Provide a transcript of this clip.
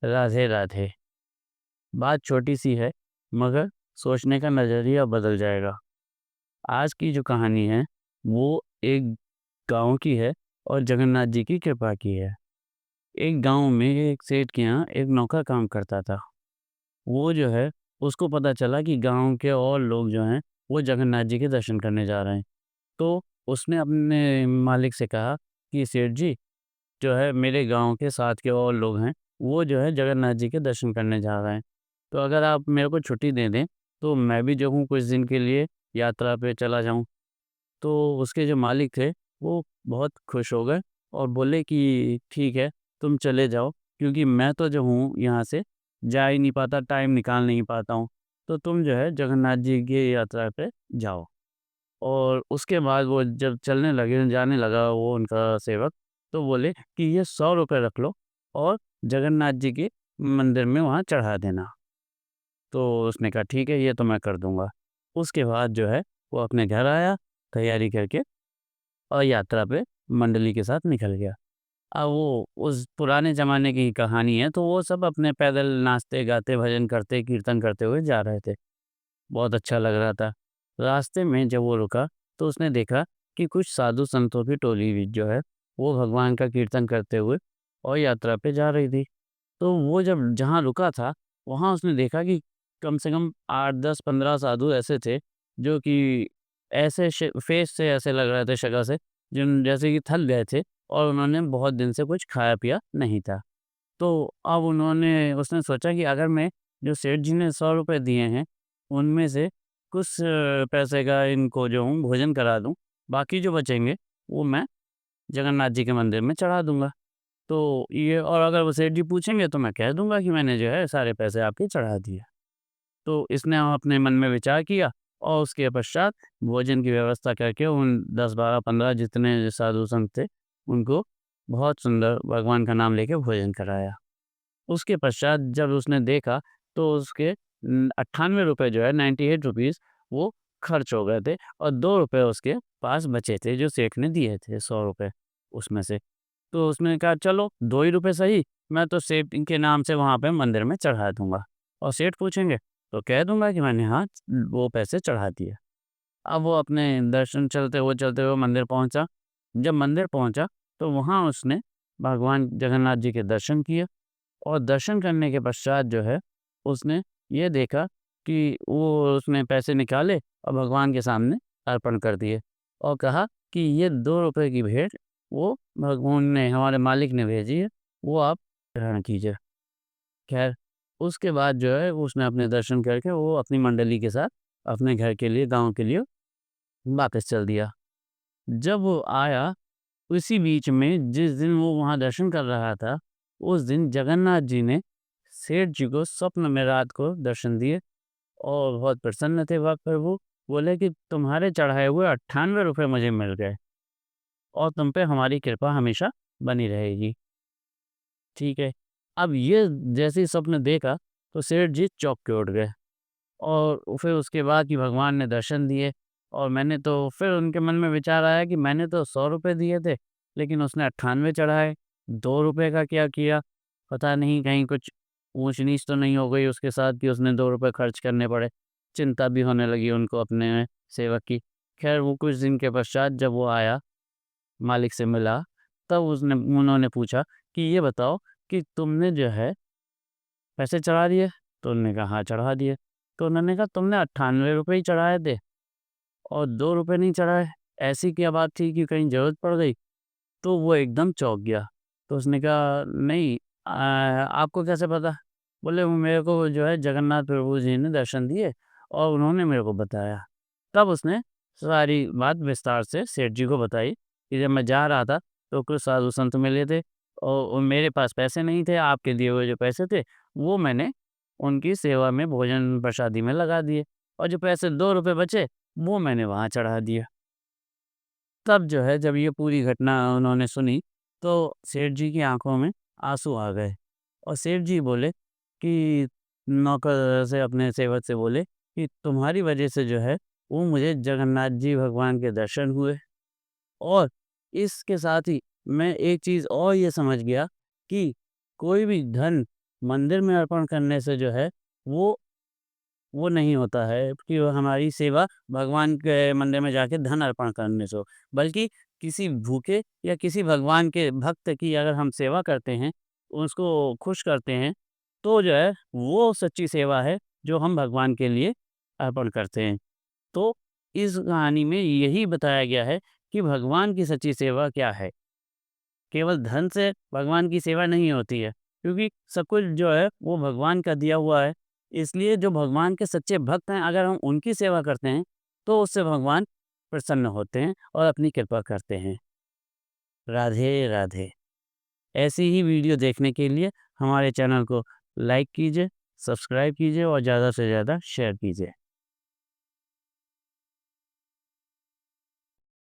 राधे राधे। बात छोटी सी है, मगर सोचने का नज़रिया बदल जाएगा। आज की जो कहानी है, वो एक गाँव की है और जगन्नाथ जी की कृपा की है। एक गाँव में एक सेठ के यहाँ एक नौकर काम करता था। वो जो है, उसको पता चला कि गाँव के और लोग जो हैं, वो जगन्नाथ जी के दर्शन करने जा रहे हैं। तो उसने अपने मालिक से कहा कि सेठ जी, जो है मेरे गाँव के साथ के और लोग हैं, वो जो है जगन्नाथ जी के दर्शन करने जा रहे हैं। तो अगर आप मेरे को छुट्टी दे दें, तो मैं भी जो हूँ कुछ दिन के लिए यात्रा पे चला जाऊँ। तो उसके जो मालिक थे, वो बहुत खुश हो गए और बोले कि ठीक है, तुम चले जाओ, क्योंकि मैं तो जो हूँ यहाँ से जा ही नहीं पाता, टाइम निकाल नहीं पाता हूँ। तो तुम जो है जगन्नाथ जी की यात्रा पे जाओ। और उसके बाद वो जब चलने लगे, जाने लगा वो उनका सेवक, तो बोले कि ये ₹100 रख लो और जगन्नाथ जी के मंदिर में वहाँ चढ़ा देना। तो उसने कहा ठीक है, ये तो मैं कर दूँगा। उसके बाद जो है वो अपने घर आया, तैयारी करके, और यात्रा पे मंडली के साथ निकल गया। अब वो उस पुराने ज़माने की कहानी है, तो वो सब अपने पैदल नाचते-गाते, भजन करते, कीर्तन करते हुए जा रहे थे। बहुत अच्छा लग रहा था। रास्ते में जब वो रुका, तो उसने देखा कि कुछ साधु संतों की टोली भी जो है, वो भगवान का कीर्तन करते हुए और यात्रा पे जा रही थी। तो वो जब जहाँ रुका था, वहाँ उसने देखा कि कम से कम 8, 10, 15 साधु ऐसे थे, जो कि ऐसे फेस से ऐसे लग रहे थे, शक्ल से, जिन जैसे कि थक गए थे और उन्होंने बहुत दिन से कुछ खाया-पिया नहीं था। तो अब उसने सोचा कि अगर मैं जो सेठ जी ने ₹100 दिए हैं, उनमें से कुछ पैसे का इनको जो हूँ भोजन करा दूँ, बाकी जो बचेंगे वो मैं जगन्नाथ जी के मंदिर में चढ़ा दूँगा। तो ये, और अगर वो सेठ जी पूछेंगे तो मैं कह दूँगा कि मैंने जो है सारे पैसे आपके चढ़ा दिए। तो इसने अपने मन में विचार किया और उसके पश्चात भोजन की व्यवस्था करके उन 10, 12, 15 जितने साधु संत थे, उनको बहुत सुंदर भगवान का नाम लेके भोजन कराया। उसके पश्चात जब उसने देखा, तो उसके ₹98 जो है, 98 रुपीज़, वो खर्च हो गए थे और ₹2 उसके पास बचे थे जो सेठ ने दिए थे, ₹100 उसमें से। तो उसने कहा चलो 2 ही रुपए सही, मैं तो सेठ के नाम से वहाँ पे मंदिर में चढ़ा दूँगा, और सेठ पूछेंगे तो कह दूँगा कि मैंने, हाँ, वो पैसे चढ़ा दिए। अब वो अपने दर्शन चलते हुए मंदिर पहुँचा। जब मंदिर पहुँचा, तो वहाँ उसने भगवान जगन्नाथ जी के दर्शन किए, और दर्शन करने के पश्चात जो है, उसने ये देखा कि वो उसने पैसे निकाले और भगवान के सामने अर्पण कर दिए और कहा कि ये ₹2 की भेंट वो भगवान ने, हमारे मालिक ने भेजी है, वो आप ग्रहण कीजिए। ख़ैर, उसके बाद जो है वो उसने अपने दर्शन करके वो अपनी मंडली के साथ अपने घर के लिए, गाँव के लिए वापस चल दिया। जब वो आया, उसी बीच में जिस दिन वो वहाँ दर्शन कर रहा था, उस दिन जगन्नाथ जी ने सेठ जी को स्वप्न में रात को दर्शन दिए और बहुत प्रसन्न थे वहाँ पर वो। बोले कि तुम्हारे चढ़ाए हुए ₹98 मुझे मिल गए और तुम पे हमारी कृपा हमेशा बनी रहेगी। ठीक है। अब ये जैसे ही स्वप्न देखा, तो सेठ जी चौंक के उठ गए, और फिर उसके बाद कि भगवान ने दर्शन दिए, और मैंने तो फिर उनके मन में विचार आया कि मैंने तो ₹100 दिए थे, लेकिन उसने 98 चढ़ाए, ₹2 का क्या किया? पता नहीं कहीं कुछ ऊँच-नीच तो नहीं हो गई उसके साथ कि उसने ₹2 खर्च करने पड़े। चिंता भी होने लगी उनको अपने सेवक की। ख़ैर, वो कुछ दिन के पश्चात जब वो आया, मालिक से मिला, तब उन्होंने पूछा कि ये बताओ कि तुमने जो है पैसे चढ़ा दिए? तो उन्होंने कहा हाँ, चढ़ा दिए। तो उन्होंने कहा तुमने ₹98 ही चढ़ाए थे और ₹2 नहीं चढ़ाए, ऐसी क्या बात थी कि कहीं ज़रूरत पड़ गई? तो वो एकदम चौंक गया। तो उसने कहा नहीं, आपको कैसे पता? बोले वो मेरे को जो है जगन्नाथ प्रभु जी ने दर्शन दिए और उन्होंने मेरे को बताया। तब उसने सारी बात विस्तार से सेठ जी को बताई कि जब मैं जा रहा था, तो कुछ साधु संत मिले थे और मेरे पास पैसे नहीं थे, आपके दिए हुए जो पैसे थे, वो मैंने उनकी सेवा में, भोजन प्रसादी में लगा दिए, और जो पैसे ₹2 बचे, वो मैंने वहाँ चढ़ा दिए। तब जो है, जब ये पूरी घटना उन्होंने सुनी, तो सेठ जी की आँखों में आँसू आ गए, और सेठ जी बोले कि नौकर से, अपने सेवक से बोले कि तुम्हारी वजह से जो है, वो मुझे जगन्नाथ जी भगवान के दर्शन हुए, और इसके साथ ही मैं एक चीज़ और ये समझ गया कि कोई भी धन मंदिर में अर्पण करने से जो है वो वो नहीं होता है कि वो हमारी सेवा भगवान के मंदिर में जाके धन अर्पण करने से हो, बल्कि किसी भूखे या किसी भगवान के भक्त की अगर हम सेवा करते हैं, उसको खुश करते हैं, तो जो है वो सच्ची सेवा है जो हम भगवान के लिए अर्पण करते हैं। तो इस कहानी में यही बताया गया है कि भगवान की सच्ची सेवा क्या है। केवल धन से भगवान की सेवा नहीं होती है, क्योंकि सब कुछ जो है वो भगवान का दिया हुआ है। इसलिए जो भगवान के सच्चे भक्त हैं, अगर हम उनकी सेवा करते हैं, तो उससे भगवान प्रसन्न होते हैं और अपनी कृपा करते हैं। राधे राधे। ऐसी ही वीडियो देखने के लिए हमारे चैनल को लाइक कीजिए, सब्सक्राइब कीजिए और ज़्यादा से ज़्यादा शेयर कीजिए।